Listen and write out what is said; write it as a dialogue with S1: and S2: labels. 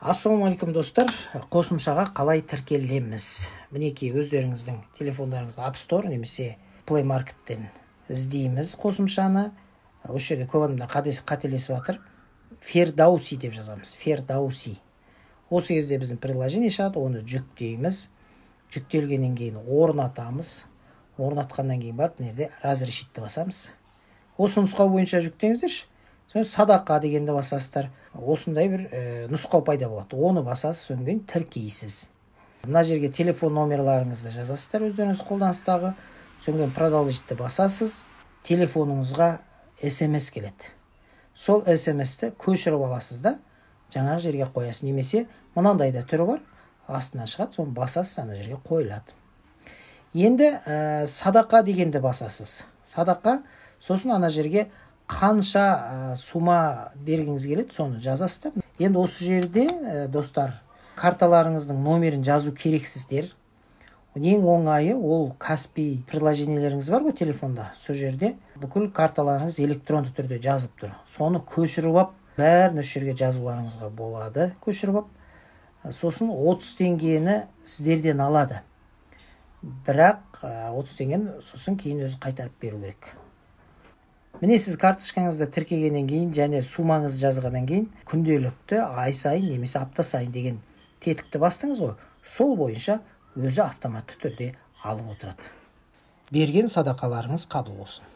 S1: Ассалаумағалейкум достар, қосымшаға қалай тіркелеміз? Мінекей өздеріңіздің телефондарыңызда App Store немесе Play Market'тен іздейміз қосымшаны. Осы жерде көп адамдар қателесіп жатыр. Фердауси деп жазамыз. Фердауси. Осы кезде біздің приложение шығады, оны жүктейміз. Жүктелгеннен кейін орнатамыз. Орнатқаннан кейін барып нерде разрешитті басамыз. Осы нұсқау бойынша жүктеңіздерші. Садақа дегенді басасыздар. Осындай бір нұсқау пайда болады. Оны басасыз, содан кейін тіркейсіз. Мына жерге телефон номерларыңызды жазасыздар өздеріңіз қолданыстағы. Содан кейін продолжитті басасыз. Телефоныңызға SMS келеді. Сол SMS-ті көшіріп аласыз да, жаңағы жерге қоясыз. Немесе мынандай да түрі бар, астынан шығады, соны басасыз, ана жерге қойылады. Енді садақа дегенді басасыз. Садақа, сосын ана жерге қанша сума бергіңіз келеді, соны жазасыздар. Енді осы жерде достар, карталарыңыздың номерін жазу керексіздер. Ең оңайы ол Каспи приложениелеріңіз бар ғой телефонда. Сол жерде бүкіл карталарыңыз электронды түрде жазып тұр. Соны көшіріп алып, бәрін осы жерге жазуларыңызға болады. Көшіріп алып, сосын 30 теңгені сіздерден алады. Бірақ 30 теңгені сосын кейін өзі қайтарып беру керек. Міне сіз карточкаңызды тіркегеннен кейін және сумаңызды жазғаннан кейін күнделікті ай сайын немесе апта сайын деген тетікті бастыңыз ғой. Сол бойынша өзі автоматты түрде алып отырады. Берген садақаларыңыз қабыл болсын.